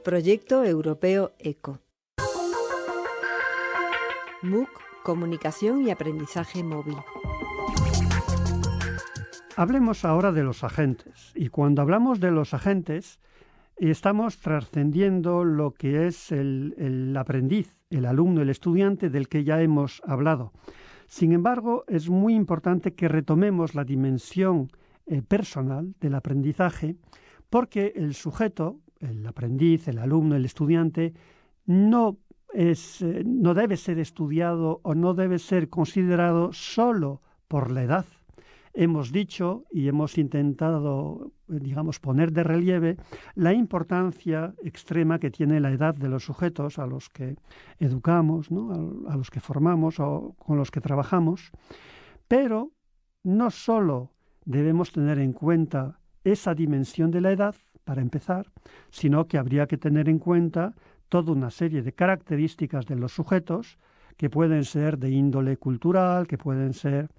Proyecto Europeo ECO. MOOC, Comunicación y Aprendizaje Móvil. Hablemos ahora de los agentes. Y cuando hablamos de los agentes, estamos trascendiendo lo que es el aprendiz, el alumno, el estudiante del que ya hemos hablado. Sin embargo, es muy importante que retomemos la dimensión personal del aprendizaje, porque el sujeto, el aprendiz, el alumno, el estudiante, no debe ser estudiado o no debe ser considerado solo por la edad. Hemos dicho y hemos intentado, poner de relieve la importancia extrema que tiene la edad de los sujetos a los que educamos, ¿no? a los que formamos o con los que trabajamos. Pero no solo debemos tener en cuenta esa dimensión de la edad, para empezar, sino que habría que tener en cuenta toda una serie de características de los sujetos que pueden ser de índole cultural, que pueden ser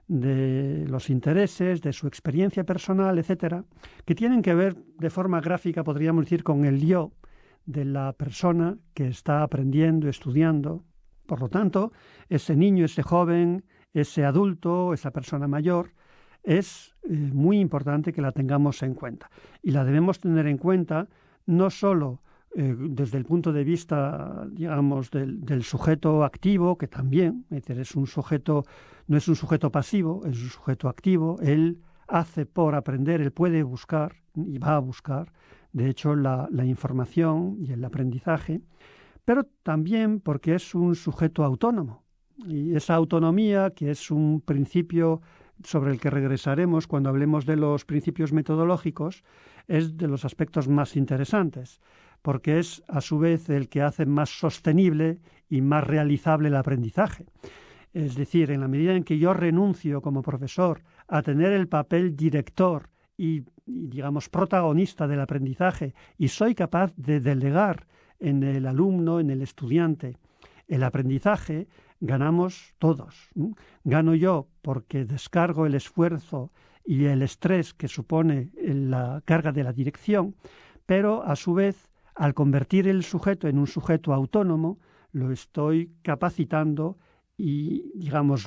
de los intereses, de su experiencia personal, etcétera, que tienen que ver de forma gráfica, podríamos decir, con el yo de la persona que está aprendiendo, estudiando. Por lo tanto, ese niño, ese joven, ese adulto, esa persona mayor, es muy importante que la tengamos en cuenta. Y la debemos tener en cuenta no solo desde el punto de vista, del sujeto activo, que también es un sujeto, no es un sujeto pasivo, es un sujeto activo. Él hace por aprender, él puede buscar y va a buscar, de hecho, la información y el aprendizaje, pero también porque es un sujeto autónomo. Y esa autonomía, que es un principio sobre el que regresaremos cuando hablemos de los principios metodológicos, es de los aspectos más interesantes, porque es a su vez el que hace más sostenible y más realizable el aprendizaje. Es decir, en la medida en que yo renuncio como profesor a tener el papel director y protagonista del aprendizaje y soy capaz de delegar en el alumno, en el estudiante, el aprendizaje, ganamos todos. Gano yo porque descargo el esfuerzo y el estrés que supone la carga de la dirección, pero a su vez, al convertir el sujeto en un sujeto autónomo, lo estoy capacitando y,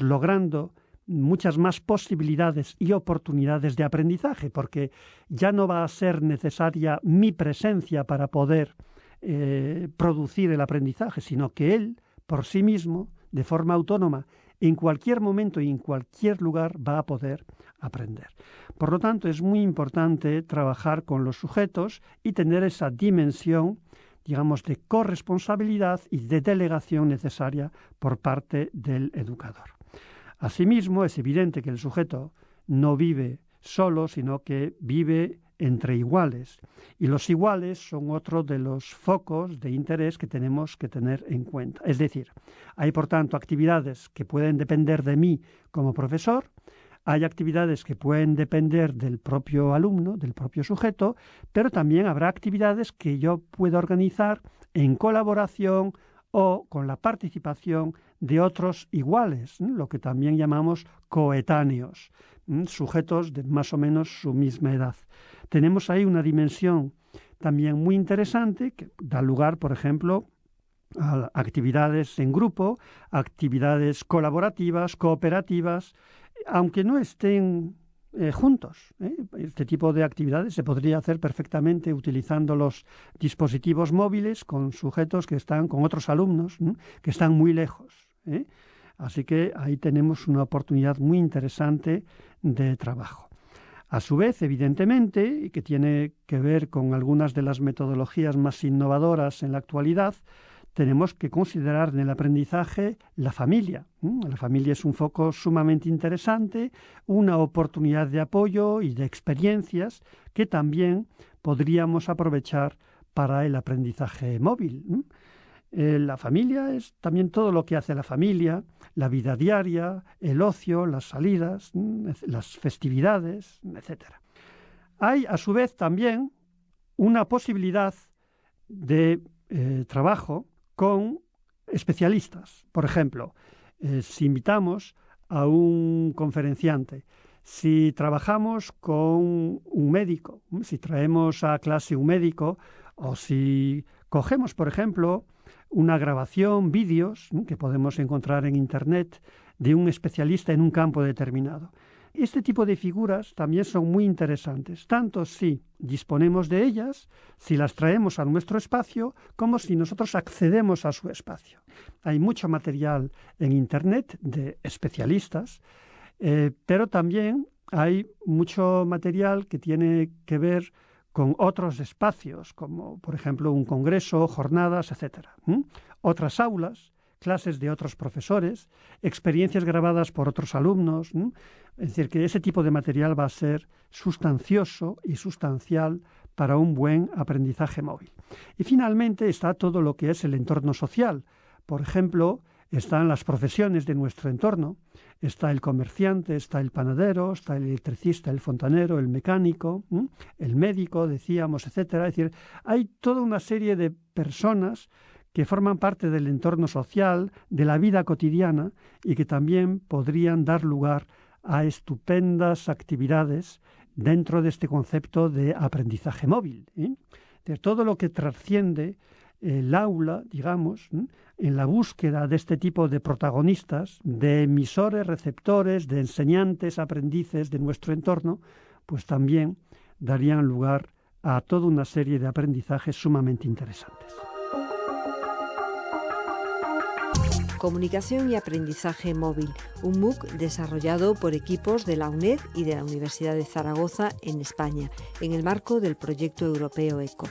logrando muchas más posibilidades y oportunidades de aprendizaje, porque ya no va a ser necesaria mi presencia para poder producir el aprendizaje, sino que él, por sí mismo, de forma autónoma, en cualquier momento y en cualquier lugar va a poder aprender. Por lo tanto, es muy importante trabajar con los sujetos y tener esa dimensión, de corresponsabilidad y de delegación necesaria por parte del educador. Asimismo, es evidente que el sujeto no vive solo, sino que vive entre iguales. Y los iguales son otro de los focos de interés que tenemos que tener en cuenta. Es decir, hay, por tanto, actividades que pueden depender de mí como profesor, hay actividades que pueden depender del propio alumno, del propio sujeto, pero también habrá actividades que yo puedo organizar en colaboración o con la participación de otros iguales, lo que también llamamos coetáneos, sujetos de más o menos su misma edad. Tenemos ahí una dimensión también muy interesante que da lugar, por ejemplo, a actividades en grupo, actividades colaborativas, cooperativas, aunque no estén juntos. Este tipo de actividades se podría hacer perfectamente utilizando los dispositivos móviles con sujetos que están con otros alumnos que están muy lejos. Así que ahí tenemos una oportunidad muy interesante de trabajo. A su vez, evidentemente, y que tiene que ver con algunas de las metodologías más innovadoras en la actualidad, tenemos que considerar en el aprendizaje la familia. La familia es un foco sumamente interesante, una oportunidad de apoyo y de experiencias que también podríamos aprovechar para el aprendizaje móvil. La familia es también todo lo que hace la familia, la vida diaria, el ocio, las salidas, las festividades, etc. Hay, a su vez, también una posibilidad de trabajo con especialistas. Por ejemplo, si invitamos a un conferenciante, si trabajamos con un médico, si traemos a clase un médico O si cogemos, por ejemplo, una grabación, vídeos, que podemos encontrar en Internet de un especialista en un campo determinado. Este tipo de figuras también son muy interesantes, tanto si disponemos de ellas, si las traemos a nuestro espacio, como si nosotros accedemos a su espacio. Hay mucho material en Internet de especialistas, pero también hay mucho material que tiene que ver con otros espacios, como por ejemplo un congreso, jornadas, etc. Otras aulas, clases de otros profesores, experiencias grabadas por otros alumnos. Es decir, que ese tipo de material va a ser sustancioso y sustancial para un buen aprendizaje móvil. Y finalmente está todo lo que es el entorno social. Por ejemplo, están las profesiones de nuestro entorno. Está el comerciante, está el panadero, está el electricista, el fontanero, el mecánico, el médico, decíamos, etcétera. Es decir, hay toda una serie de personas que forman parte del entorno social, de la vida cotidiana y que también podrían dar lugar a estupendas actividades dentro de este concepto de aprendizaje móvil. De todo lo que trasciende el aula, digamos, en la búsqueda de este tipo de protagonistas, de emisores, receptores, de enseñantes, aprendices de nuestro entorno, pues también darían lugar a toda una serie de aprendizajes sumamente interesantes. Comunicación y aprendizaje móvil, un MOOC desarrollado por equipos de la UNED y de la Universidad de Zaragoza en España, en el marco del proyecto europeo ECO.